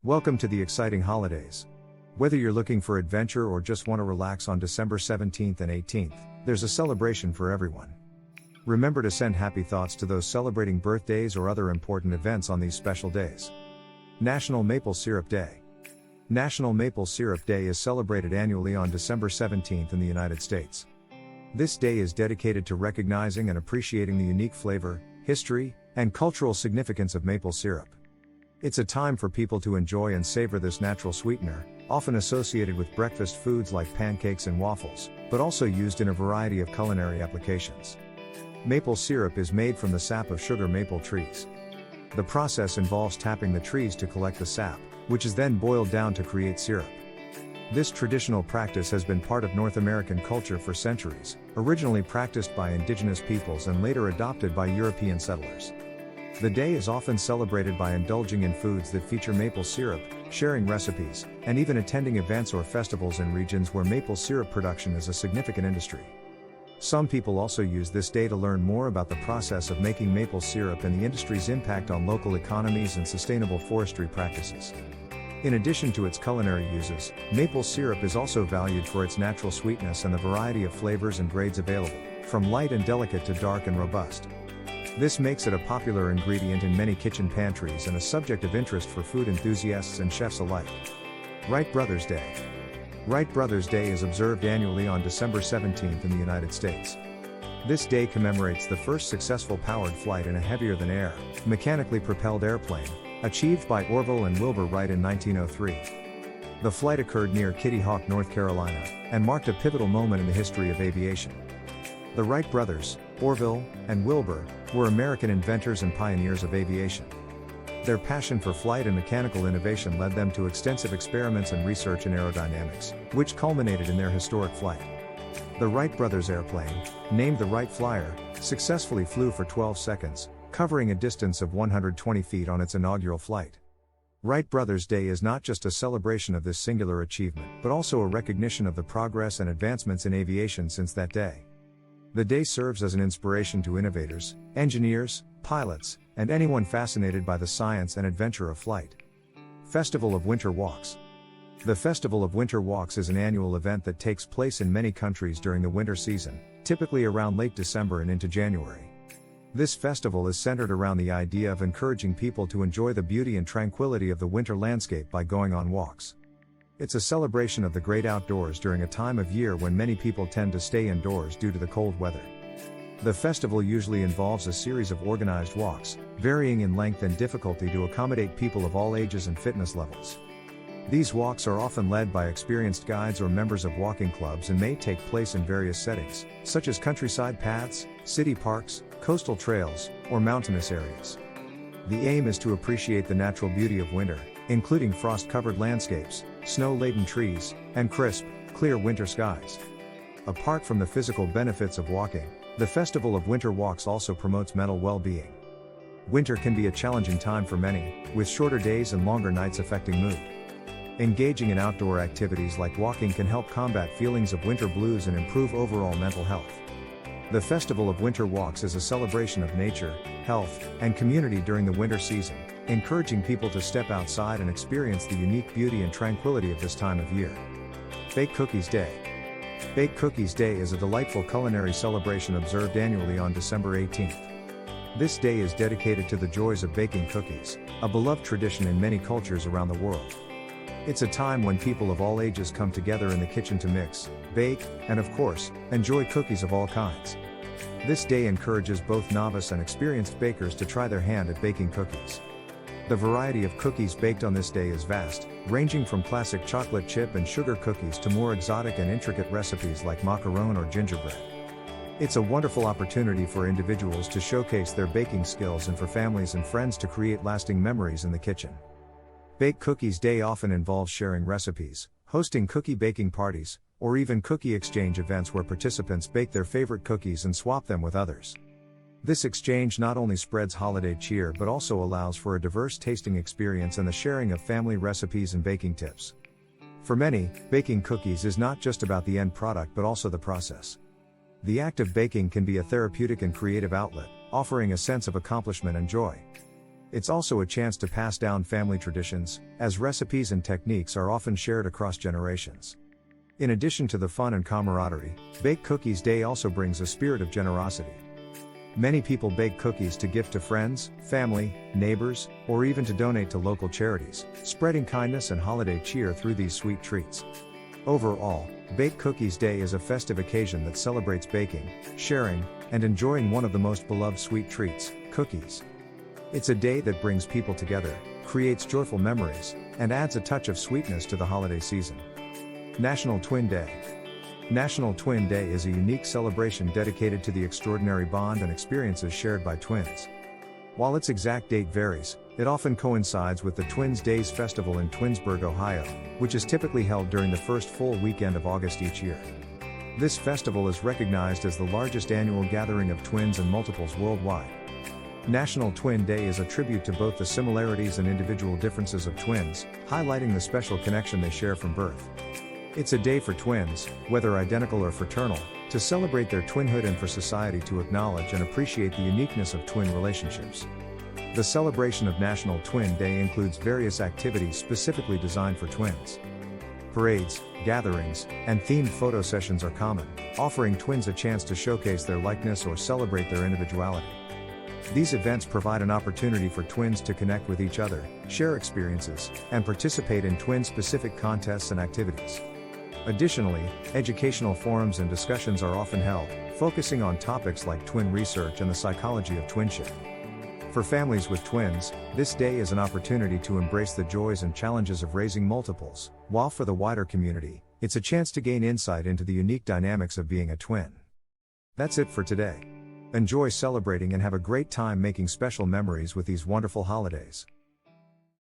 Welcome to the exciting holidays. Whether you're looking for adventure or just want to relax on December 17th and 18th, there's a celebration for everyone. Remember to send happy thoughts to those celebrating birthdays or other important events on these special days. National Maple Syrup Day. National Maple Syrup Day is celebrated annually on December 17th in the United States. This day is dedicated to recognizing and appreciating the unique flavor, history, and cultural significance of maple syrup. It's a time for people to enjoy and savor this natural sweetener, often associated with breakfast foods like pancakes and waffles, but also used in a variety of culinary applications. Maple syrup is made from the sap of sugar maple trees. The process involves tapping the trees to collect the sap, which is then boiled down to create syrup. This traditional practice has been part of North American culture for centuries, originally practiced by indigenous peoples and later adopted by European settlers. The day is often celebrated by indulging in foods that feature maple syrup, sharing recipes, and even attending events or festivals in regions where maple syrup production is a significant industry. Some people also use this day to learn more about the process of making maple syrup and the industry's impact on local economies and sustainable forestry practices. In addition to its culinary uses, maple syrup is also valued for its natural sweetness and the variety of flavors and grades available, from light and delicate to dark and robust. This makes it a popular ingredient in many kitchen pantries and a subject of interest for food enthusiasts and chefs alike. Wright Brothers Day. Wright Brothers Day is observed annually on December 17th in the United States. This day commemorates the first successful powered flight in a heavier-than-air, mechanically propelled airplane, achieved by Orville and Wilbur Wright in 1903. The flight occurred near Kitty Hawk, North Carolina, and marked a pivotal moment in the history of aviation. The Wright brothers, Orville and Wilbur, were American inventors and pioneers of aviation. Their passion for flight and mechanical innovation led them to extensive experiments and research in aerodynamics, which culminated in their historic flight. The Wright brothers airplane, named the Wright Flyer, successfully flew for 12 seconds, covering a distance of 120 feet on its inaugural flight. Wright Brothers Day is not just a celebration of this singular achievement, but also a recognition of the progress and advancements in aviation since that day. The day serves as an inspiration to innovators, engineers, pilots, and anyone fascinated by the science and adventure of flight. Festival of Winter Walks. The Festival of Winter Walks is an annual event that takes place in many countries during the winter season, typically around late December and into January. This festival is centered around the idea of encouraging people to enjoy the beauty and tranquility of the winter landscape by going on walks. It's a celebration of the great outdoors during a time of year when many people tend to stay indoors due to the cold weather. The festival usually involves a series of organized walks, varying in length and difficulty to accommodate people of all ages and fitness levels. These walks are often led by experienced guides or members of walking clubs and may take place in various settings, such as countryside paths, city parks, coastal trails, or mountainous areas. The aim is to appreciate the natural beauty of winter, including frost-covered landscapes, snow-laden trees, and crisp, clear winter skies. Apart from the physical benefits of walking, the Festival of Winter Walks also promotes mental well-being. Winter can be a challenging time for many, with shorter days and longer nights affecting mood. Engaging in outdoor activities like walking can help combat feelings of winter blues and improve overall mental health. The Festival of Winter Walks is a celebration of nature, health, and community during the winter season, encouraging people to step outside and experience the unique beauty and tranquility of this time of year. Baked Cookies Day. Baked Cookies Day is a delightful culinary celebration observed annually on December 18th. This day is dedicated to the joys of baking cookies, a beloved tradition in many cultures around the world. It's a time when people of all ages come together in the kitchen to mix, bake, and of course, enjoy cookies of all kinds. This day encourages both novice and experienced bakers to try their hand at baking cookies. The variety of cookies baked on this day is vast, ranging from classic chocolate chip and sugar cookies to more exotic and intricate recipes like macaron or gingerbread. It's a wonderful opportunity for individuals to showcase their baking skills and for families and friends to create lasting memories in the kitchen. Baked Cookies Day often involves sharing recipes, hosting cookie baking parties, or even cookie exchange events where participants bake their favorite cookies and swap them with others. This exchange not only spreads holiday cheer but also allows for a diverse tasting experience and the sharing of family recipes and baking tips. For many, baking cookies is not just about the end product but also the process. The act of baking can be a therapeutic and creative outlet, offering a sense of accomplishment and joy. It's also a chance to pass down family traditions, as recipes and techniques are often shared across generations. In addition to the fun and camaraderie, Bake Cookies Day also brings a spirit of generosity. Many people bake cookies to gift to friends, family, neighbors, or even to donate to local charities, spreading kindness and holiday cheer through these sweet treats. Overall, Bake Cookies Day is a festive occasion that celebrates baking, sharing, and enjoying one of the most beloved sweet treats, cookies. It's a day that brings people together, creates joyful memories, and adds a touch of sweetness to the holiday season. National Twin Day. National Twin Day is a unique celebration dedicated to the extraordinary bond and experiences shared by twins. While its exact date varies, it often coincides with the Twins Days Festival in Twinsburg, Ohio, which is typically held during the first full weekend of August each year. This festival is recognized as the largest annual gathering of twins and multiples worldwide. National Twin Day is a tribute to both the similarities and individual differences of twins, highlighting the special connection they share from birth. It's a day for twins, whether identical or fraternal, to celebrate their twinhood and for society to acknowledge and appreciate the uniqueness of twin relationships. The celebration of National Twin Day includes various activities specifically designed for twins. Parades, gatherings, and themed photo sessions are common, offering twins a chance to showcase their likeness or celebrate their individuality. These events provide an opportunity for twins to connect with each other, share experiences, and participate in twin-specific contests and activities. Additionally, educational forums and discussions are often held, focusing on topics like twin research and the psychology of twinship. For families with twins, this day is an opportunity to embrace the joys and challenges of raising multiples, while for the wider community, it's a chance to gain insight into the unique dynamics of being a twin. That's it for today. Enjoy celebrating and have a great time making special memories with these wonderful holidays.